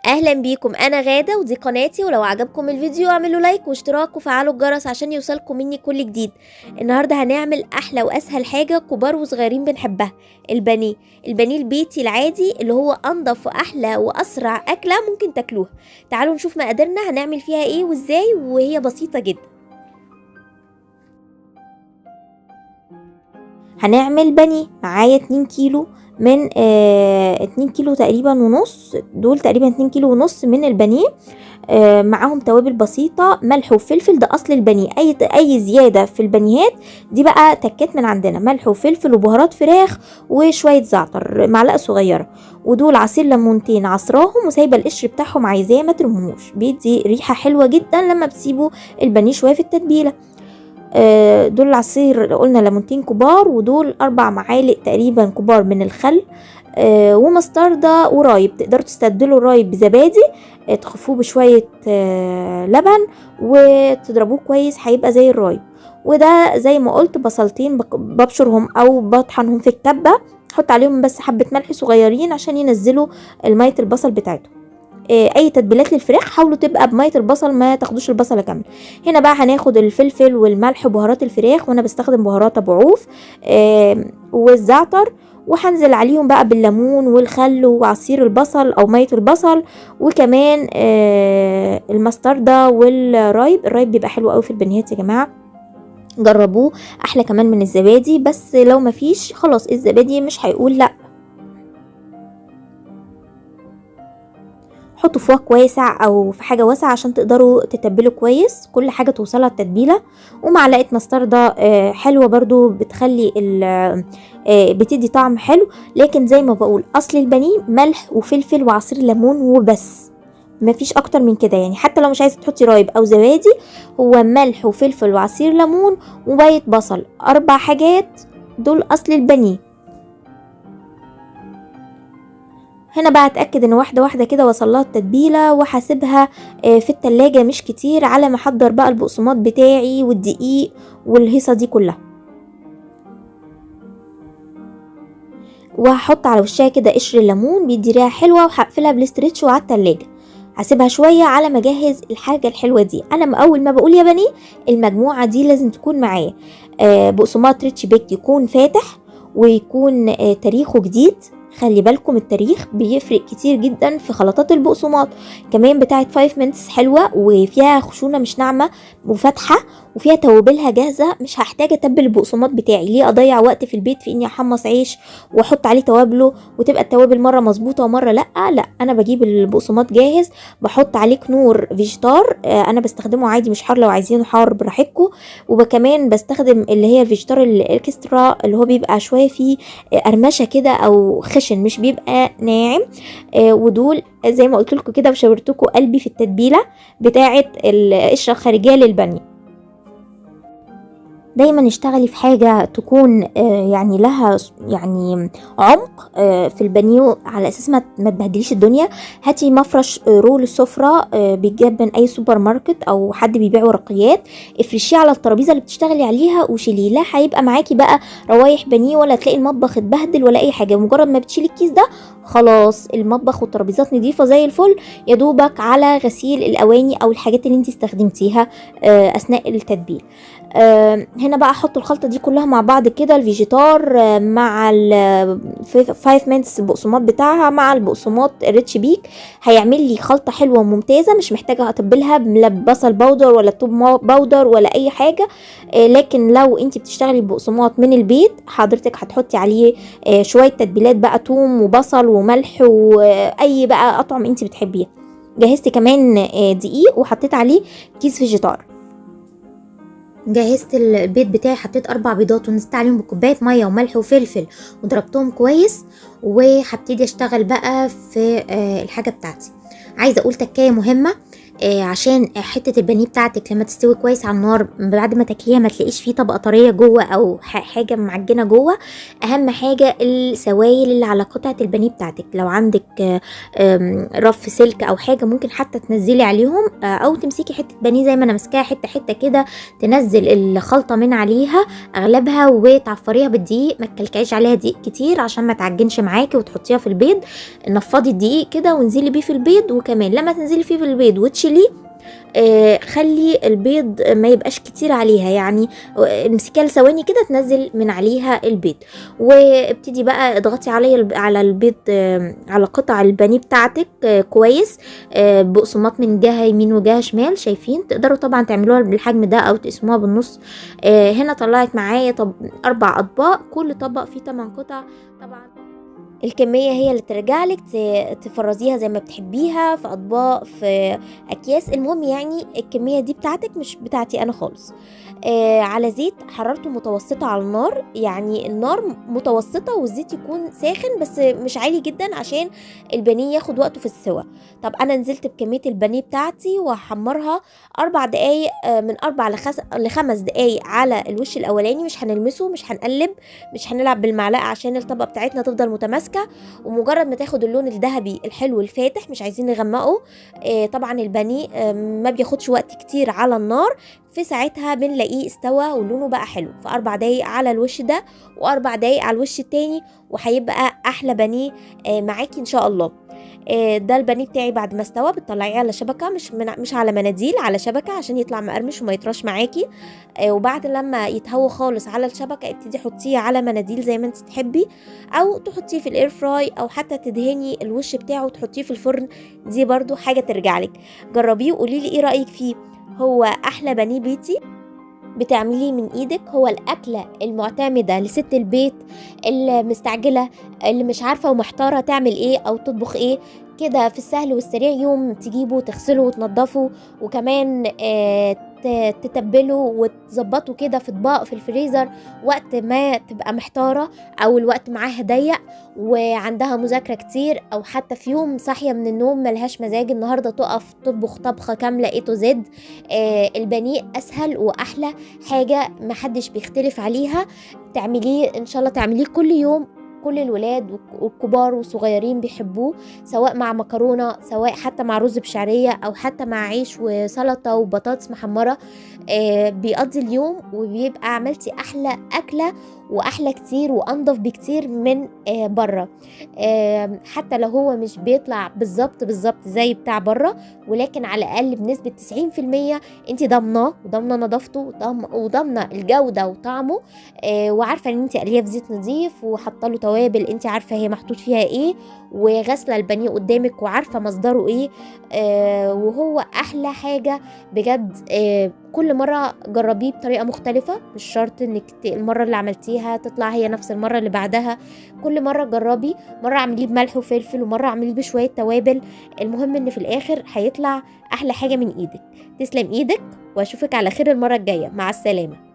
اهلا بيكم، انا غادة ودي قناتي. ولو عجبكم الفيديو اعملوا لايك واشتراك وفعلوا الجرس عشان يوصلكم مني كل جديد. النهاردة هنعمل احلى واسهل حاجة كبار وصغيرين بنحبها، البانيه. البانيه البيتي العادي اللي هو انضف واحلى واسرع اكلة ممكن تاكلوها. تعالوا نشوف مقاديرنا هنعمل فيها ايه وازاي، وهي بسيطة جدا. هنعمل بانيه. معايا 2 كيلو من 2 كيلو تقريبا ونص، دول تقريبا 2 كيلو ونص من البانيه. معاهم توابل بسيطة، ملح وفلفل، ده اصل البانيه. اي زيادة في البانيهات دي بقى تكات من عندنا، ملح وفلفل وبهارات فراخ وشوية زعتر معلقة صغيرة. ودول عصير ليمونتين عصراهم وسايبة القشر بتاعهم، عايزاه ما ترموهوش، بيدي ريحة حلوة جدا لما بتسيبوا البانيه شوية في التتبيلة. دول العصير قلنا ليمونتين كبار، ودول 4 معالق تقريبا كبار من الخل، ومستردة ورايب. تقدروا تستبدلوا الرايب بزبادي، تخفوه بشوية لبن وتضربوه كويس، هيبقى زي الرايب. وده زي ما قلت بصلتين ببشرهم او بطحنهم في الكبة، حط عليهم بس حبة ملح صغيرين عشان ينزلوا المية البصل بتاعتهم. اي تتبيلات للفراخ حاولوا تبقى بميه البصل، ما تاخدوش البصله كامله. هنا بقى هناخد الفلفل والملح وبهارات الفراخ، وانا بستخدم بهارات ابو عوف والزعتر، وهنزل عليهم بقى بالليمون والخل وعصير البصل او ميه البصل، وكمان المستردة والرايب. الرايب بيبقى حلو قوي في البنيات يا جماعه، جربوه، احلى كمان من الزبادي. بس لو مفيش خلاص الزبادي مش هيقول لا. حطوا في وك واسع او في حاجه واسعه عشان تقدروا تتبلوا كويس، كل حاجه توصلها التتبيله. ومعلقه مستردة حلوه برضو، بتخلي بتدي طعم حلو. لكن زي ما بقول اصل البانيه ملح وفلفل وعصير ليمون وبس، مفيش اكتر من كده. يعني حتى لو مش عايزه تحطي رايب او زبادي، هو ملح وفلفل وعصير ليمون وبيض بصل، 4 حاجات دول اصل البانيه. هنا بقى اتاكد ان واحده واحده كده وصلها التتبيله، وهسيبها في التلاجة مش كتير على ما احضر بقى البقسماط بتاعي والدقيق والهيصه دي كلها. وهحط على وشها كده قشر الليمون بيدي ريحه حلوه، وهقفلها بالاسترتش وعلى التلاجة. هسيبها شويه على ما اجهز الحاجه الحلوه دي. انا اول ما بقول يا بني المجموعه دي لازم تكون معايا بقسماط ريتش بيك، يكون فاتح ويكون تاريخه جديد. خلي بالكم التاريخ بيفرق كتير جدا في خلطات البقسماط. كمان بتاعه 5 مينتس حلوه وفيها خشونه مش ناعمه وفاتحه، وفيها توابلها جاهزه، مش هحتاج اتبل البقسماط بتاعي. ليه اضيع وقت في البيت في اني احمص عيش واحط عليه توابله وتبقى التوابل مره مظبوطه ومره لا. انا بجيب البقسماط جاهز، بحط عليه كنور فيجيتار، انا بستخدمه عادي مش حار، لو عايزينه حار براحتكم. وكمان بستخدم اللي هي الفيجيتار الاكسترا، اللي هو بيبقى شويه فيه قرمشه كده او خشن، مش بيبقى ناعم. ودول زي ما قلت لكم كده وشاورتكم قلبي في التتبيله بتاعه القشره الخارجيه للبانيه. دايما اشتغلي في حاجة تكون يعني لها يعني عمق في البانيو، على اساس ما تبهدليش الدنيا. هاتي مفرش رول السفرة بيتجاب من اي سوبر ماركت او حد بيبيع ورقيات، افرشيه على الترابيزة اللي بتشتغلي عليها وشيليه. لا هيبقى معاكي بقى روايح بانيه، ولا تلاقي المطبخ اتبهدل ولا اي حاجة. مجرد ما بتشيلي الكيس ده خلاص المطبخ والترابيزات نظيفة زي الفل. يا دوبك على غسيل الاواني او الحاجات اللي انت استخدمتيها اثناء التتبيل. هنا بقى احط الخلطه دي كلها مع بعض كده، الفيجيتار مع ال 5 مينتس البقسماط بتاعها مع البقسماط ريتش بيك، هيعمل لي خلطه حلوه وممتازه. مش محتاجه اتبلها بصل باودر ولا توم باودر ولا اي حاجه. لكن لو انت بتشتغلي بقسماط من البيت حضرتك هتحطي عليه شويه تتبيلات بقى، توم وبصل وملح واي بقى اطعم انت بتحبيها. جهزت كمان دقيق وحطيت عليه كيس فيجيتار. جهزت البيض بتاعي، حطيت 4 بيضات ونزلت عليهم بكوبايه ميه وملح وفلفل وضربتهم كويس. وهبتدي اشتغل بقى في الحاجه بتاعتي. عايزه اقول تكايه مهمه، عشان حته البانيه بتاعتك لما تستوي كويس على النار بعد ما تاكليها ما تلاقيش فيه طبقه طريه جوه او حاجه معجنه جوه. اهم حاجه السوائل اللي على قطعه البانيه بتاعتك، لو عندك رف سلك او حاجه ممكن حتى تنزلي عليهم، او تمسكي حته بانيه زي ما انا ماسكاها حته حته كده، تنزل الخلطه من عليها اغلبها وتعفريها بالدقيق، ما تكلكعيش عليها دقيق كتير عشان ما تعجنش معاكي، وتحطيها في البيض. نفضي الدقيق كده وانزلي بيه في البيض، وكمان لما تنزلي فيه في البيض وتشيليه خلي البيض ما يبقاش كتير عليها، يعني امسكيها لثواني كده تنزل من عليها البيض، وابتدي بقى اضغطي على البيض على قطع البانيه بتاعتك كويس، بقسماط من جهه يمين وجهه شمال. شايفين؟ تقدروا طبعا تعملوها بالحجم ده او تقسموها بالنص. هنا طلعت معايا 4 اطباق، كل طبق فيه 8 قطع. طبعا الكمية هي اللي ترجع لك، تفرزيها زي ما بتحبيها في اطباق في اكياس، المهم يعني الكمية دي بتاعتك مش بتاعتي انا خالص. على زيت حرارته متوسطة على النار، يعني النار متوسطة والزيت يكون ساخن بس مش عالي جدا عشان البانيه ياخد وقته في السوا. طب انا نزلت بكمية البانيه بتاعتي وهحمرها 4 دقايق، من 4 ل5 دقايق على الوش الاولاني، مش هنلمسه، مش هنقلب، مش هنلعب بالمعلقة عشان الطبقة بتاعتنا تفضل متماسكة. ومجرد ما تاخد اللون الذهبي الحلو الفاتح، مش عايزين نغمقه. طبعا البانيه ما بياخدش وقت كتير على النار، في ساعتها بنلاقيه استوى ولونه بقى حلو. في 4 دقايق على الوش ده و4 دقايق على الوش التاني، وهيبقى احلى بانيه معاكي ان شاء الله. ده البانيه بتاعي بعد ما استوى بتطلعيه على شبكه، مش على مناديل، على شبكه عشان يطلع مقرمش وما يطرش معاكي. وبعد لما يتهوى خالص على الشبكه ابتدي حطيه على مناديل زي ما انت تحبي، او تحطيه في الاير فراي، او حتى تدهني الوش بتاعه وتحطيه في الفرن، دي برضو حاجه ترجع لك. جربيه وقولي لي ايه رايك فيه. هو احلى بانيه بيتي بتعمليه من ايدك، هو الاكله المعتمده لست البيت المستعجله اللي مش عارفه ومحتاره تعمل ايه او تطبخ ايه، كده في السهل والسريع. يوم تجيبه تغسله وتنضفه، وكمان تتبله وتظبطه كده في اطباق في الفريزر وقت ما تبقى محتاره، او الوقت معاها ضيق وعندها مذاكره كتير، او حتى في يوم صاحيه من النوم ملهاش مزاج النهارده تقف تطبخ طبخه كامله A to Z. البانيه اسهل واحلى حاجه محدش بيختلف عليها. تعمليه ان شاء الله، تعمليه كل يوم، كل الولاد والكبار والصغيرين بيحبوه، سواء مع مكرونة، سواء حتى مع رز بشعرية، او حتى مع عيش وسلطة وبطاطس محمرة. بيقضي اليوم وبيبقى عملتي احلى اكلة، واحلى كتير وانضف بكتير من بره. حتى لو هو مش بيطلع بالظبط زي بتاع بره، ولكن على الاقل بنسبة 90% انت ضامناه وضامنه نظافته وضامنه الجودة وطعمه، وعارفة ان انت قليه في زيت نظيف وحاطه توابل انت عارفه هي محطوط فيها ايه، وغسله البانيه قدامك وعارفه مصدره ايه. وهو احلى حاجه بجد. كل مره جربيه بطريقه مختلفه، مش شرط انك المره اللي عملتيها تطلع هي نفس المره اللي بعدها. كل مره جربي، مره اعمليه بملح وفلفل ومره اعمليه بشويه توابل، المهم ان في الاخر هيطلع احلى حاجه من ايدك. تسلم ايدك، واشوفك على خير المره الجايه. مع السلامه.